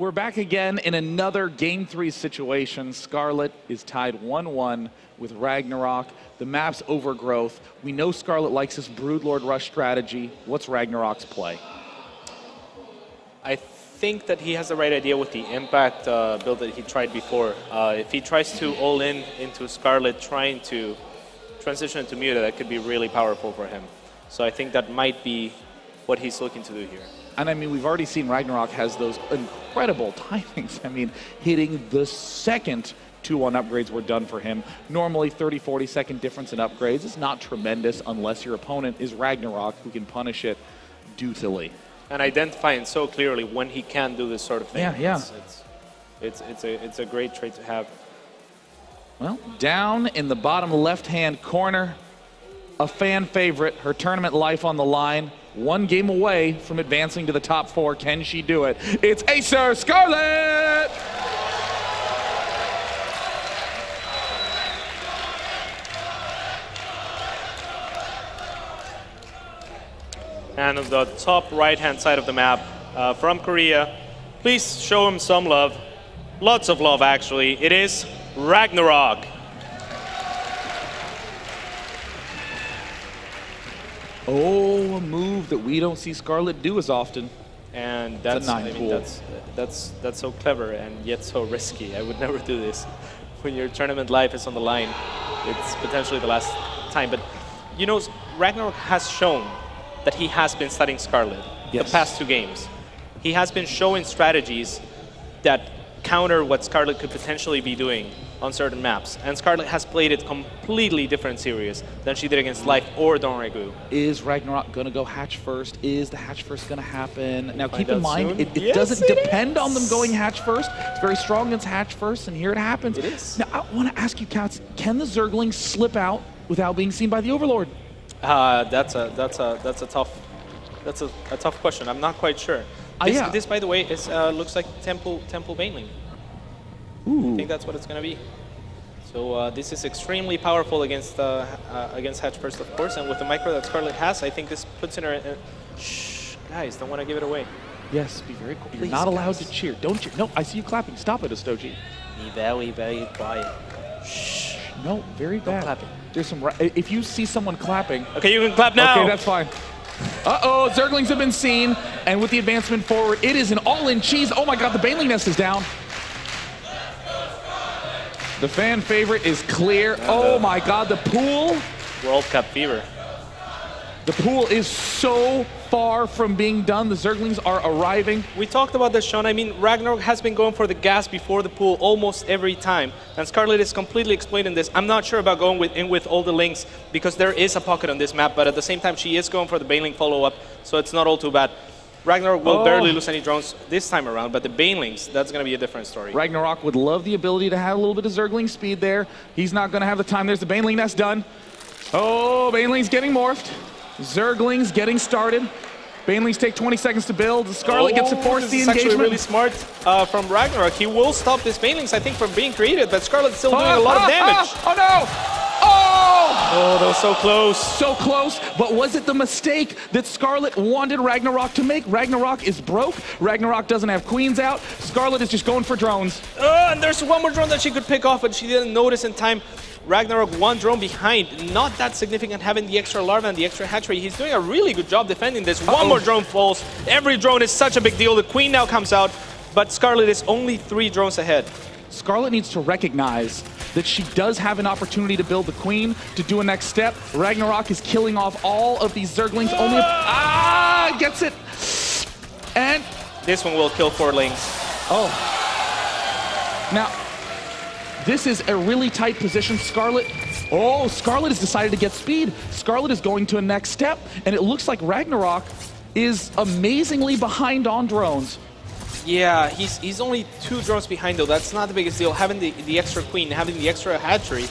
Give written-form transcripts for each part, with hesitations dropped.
We're back again in another Game 3 situation. Scarlett is tied 1-1 with Ragnarok. The map's Overgrowth. We know Scarlett likes this Broodlord Rush strategy. What's Ragnarok's play? I think that he has the right idea with the impact build that he tried before. If he tries to all-in into Scarlett, trying to transition into Muta, that could be really powerful for him. So I think that might be what he's looking to do here. And I mean, we've already seen Ragnarok has those incredible timings. I mean, hitting the second 2-1 upgrades were done for him. Normally 30-40 second difference in upgrades is not tremendous unless your opponent is Ragnarok, who can punish it dutifully. And identifying so clearly when he can do this sort of thing. Yeah. It's a great trait to have. Well, down in the bottom left-hand corner, a fan favorite, her tournament life on the line. One game away from advancing to the top 4. Can she do it? It's Acer Scarlett! And on the top right-hand side of the map, from Korea, please show him some love. Lots of love, actually. It is Ragnarok. Oh, a move that we don't see Scarlett do as often. And that's, I mean, that's so clever and yet so risky. I would never do this. When your tournament life is on the line, it's potentially the last time. But you know, Ragnarok has shown that he has been studying Scarlett the past 2 games. He has been showing strategies that counter what Scarlett could potentially be doing on certain maps. And Scarlett has played it completely different series than she did against Life or NMrUUG. Is Ragnarok going to go hatch first? Is the hatch first going to happen? Now keep in mind, it doesn't depend on them going hatch first. It's very strong against hatch first, and here it happens. It is. Now I want to ask you, Cats, can the Zerglings slip out without being seen by the Overlord? That's a tough question. I'm not quite sure. This by the way, is looks like Temple Baneling. Ooh. I think that's what it's going to be. So this is extremely powerful against Hatch First, of course, and with the micro that Scarlett has, I think this puts in her. Shh, guys, don't want to give it away. Yes, be very quiet. You're not allowed to cheer. Don't cheer. No, I see you clapping. Stop it, Astoji. Be very, very quiet. Shh. No, very bad. Clapping. There's some. If you see someone clapping. Okay, you can clap now. Okay, that's fine. Uh-oh, Zerglings have been seen, and with the advancement forward, it is an all-in cheese. Oh my God, the Baneling Nest is down. The fan favorite is clear. Oh my God, the pool. World Cup fever. The pool is so far from being done. The Zerglings are arriving. We talked about this, Sean. I mean, Ragnarok has been going for the gas before the pool almost every time. And Scarlett is completely explaining this. I'm not sure about going with all the links because there is a pocket on this map, but at the same time, she is going for the Baneling follow-up, so it's not all too bad. Ragnarok will barely lose any drones this time around, but the Banelings, that's going to be a different story. Ragnarok would love the ability to have a little bit of Zergling speed there. He's not going to have the time. There's the Baneling Nest done. Oh, Baneling's getting morphed. Zerglings getting started. Banelings take 20 seconds to build. Scarlett gets to force the engagement. Actually really smart from Ragnarok. He will stop this Banelings, I think, from being created, but Scarlett's still doing a lot of damage. Oh no! Oh, that was so close. So close, but was it the mistake that Scarlett wanted Ragnarok to make? Ragnarok is broke. Ragnarok doesn't have queens out. Scarlett is just going for drones. And there's one more drone that she could pick off, but she didn't notice in time. Ragnarok 1 drone behind, not that significant having the extra larva and the extra hatchery. He's doing a really good job defending this. One more drone falls. Every drone is such a big deal. The queen now comes out, but Scarlett is only 3 drones ahead. Scarlett needs to recognize that she does have an opportunity to build the queen, to do a next step. Ragnarok is killing off all of these Zerglings. Gets it. And this one will kill 4 lings. Oh. Now, this is a really tight position. Scarlett has decided to get speed. Scarlett is going to a next step, and it looks like Ragnarok is amazingly behind on drones. Yeah, he's only 2 drones behind, though. That's not the biggest deal. Having the extra queen, having the extra hatchery,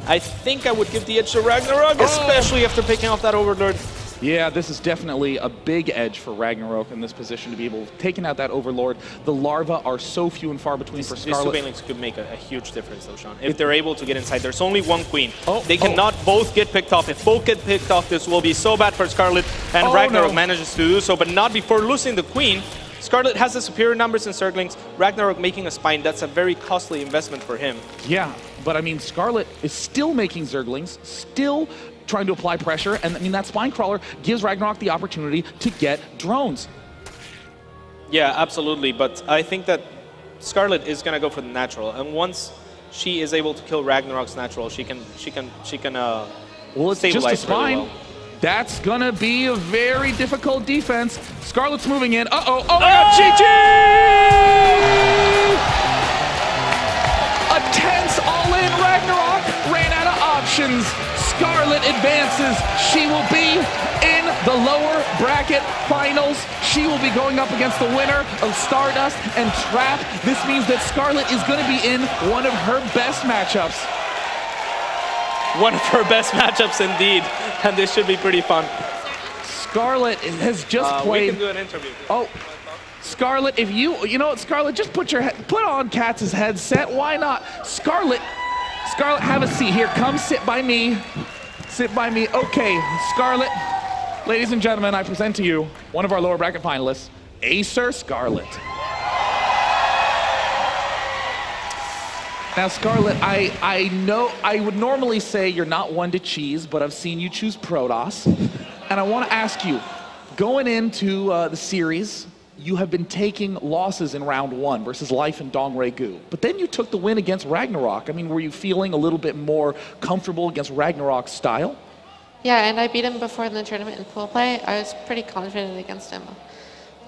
I think I would give the edge to Ragnarok, especially after picking off that Overlord. Yeah, this is definitely a big edge for Ragnarok in this position to be able to take out that Overlord. The larvae are so few and far between for Scarlett. These 2 Banelings could make a huge difference, though, Sean. If they're able to get inside, there's only 1 queen. They cannot both get picked off. If both get picked off, this will be so bad for Scarlett. And Ragnarok manages to do so, but not before losing the queen. Scarlett has the superior numbers in Zerglings. Ragnarok making a spine, that's a very costly investment for him. Yeah, but I mean, Scarlett is still making Zerglings, still trying to apply pressure, and I mean, that spine crawler gives Ragnarok the opportunity to get drones. Yeah, absolutely, but I think that Scarlett is going to go for the natural, and once she is able to kill Ragnarok's natural, she can well, it's just a spine. Really well. That's gonna be a very difficult defense. Scarlett's moving in. Uh-oh, oh my God, GG! A tense all-in Ragnarok ran out of options. Scarlett advances. She will be in the lower bracket finals. She will be going up against the winner of Stardust and Trap. This means that Scarlett is gonna be in one of her best matchups. One of her best matchups indeed, and this should be pretty fun. Scarlett has just played. We can do an interview. Oh, Scarlett, if you know what, Scarlett, just put on Katz's headset. Why not? Scarlett, have a seat here. Come sit by me. Sit by me. Okay, Scarlett, ladies and gentlemen, I present to you one of our lower bracket finalists, Acer Scarlett. Now, Scarlett, I know I would normally say you're not one to cheese, but I've seen you choose Protoss. And I want to ask you, going into the series, you have been taking losses in round 1 versus Life and Dongray Goo. But then you took the win against Ragnarok. I mean, were you feeling a little bit more comfortable against Ragnarok's style? Yeah, and I beat him before in the tournament in pool play. I was pretty confident against him.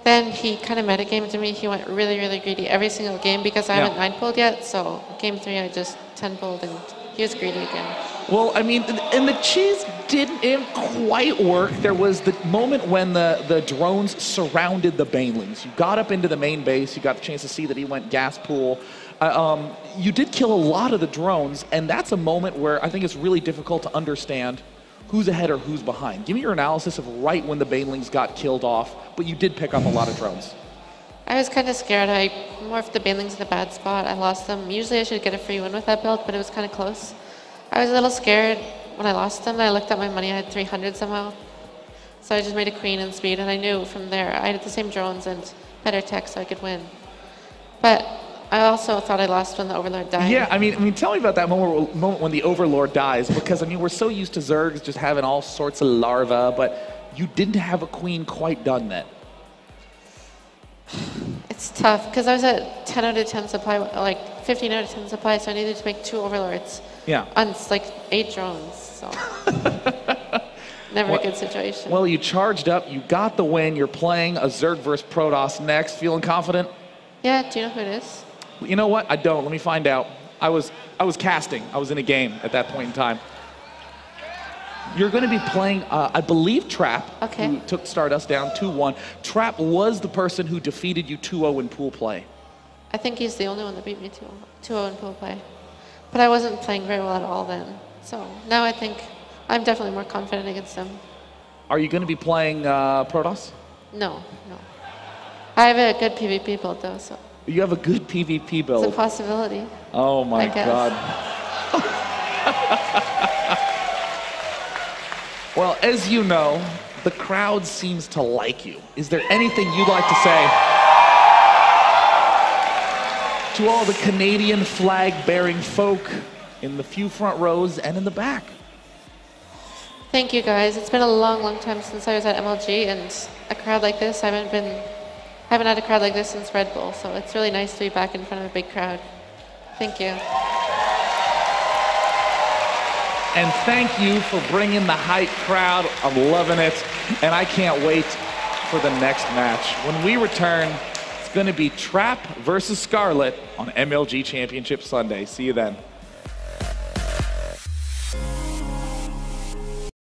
Then he kind of metagamed to me. He went really, really greedy every single game because I haven't 9-pulled yet. So game 3, I just 10-pulled and he was greedy again. Well, I mean, and the cheese didn't quite work. There was the moment when the drones surrounded the banelings. You got up into the main base. You got the chance to see that he went gas pool. You did kill a lot of the drones, and that's a moment where I think it's really difficult to understand who's ahead or who's behind. Give me your analysis of right when the banelings got killed off, but you did pick up a lot of drones. I was kind of scared. I morphed the banelings in a bad spot. I lost them. Usually I should get a free win with that build, but it was kind of close. I was a little scared when I lost them. I looked at my money. I had 300 somehow. So I just made a queen and speed, and I knew from there I had the same drones and better tech so I could win. But I also thought I lost when the Overlord died. Yeah, I mean, tell me about that moment when the Overlord dies, because I mean, we're so used to Zergs just having all sorts of larvae, but you didn't have a queen quite done that. It's tough, because I was at 10 out of 10 supply, like 15 out of 10 supply, so I needed to make 2 Overlords. Yeah. On like 8 drones, so. Never a good situation. Well, you charged up, you got the win, you're playing a Zerg versus Protoss next, feeling confident? Yeah, do you know who it is? You know what? I don't. Let me find out. I was casting. I was in a game at that point in time. You're going to be playing, I believe, Trap, who took Stardust down 2-1. Trap was the person who defeated you 2-0 in pool play. I think he's the only one that beat me 2-0 in pool play. But I wasn't playing very well at all then. So now I think I'm definitely more confident against him. Are you going to be playing Protoss? No. I have a good PvP build though, so. You have a good PvP build. It's a possibility. Oh my God. Well, as you know, the crowd seems to like you. Is there anything you'd like to say to all the Canadian flag-bearing folk in the few front rows and in the back? Thank you guys. It's been a long, long time since I was at MLG, and a crowd like this, I haven't had a crowd like this since Red Bull, so it's really nice to be back in front of a big crowd. Thank you. And thank you for bringing the hype crowd. I'm loving it, and I can't wait for the next match. When we return, it's going to be Trap versus Scarlett on MLG Championship Sunday. See you then.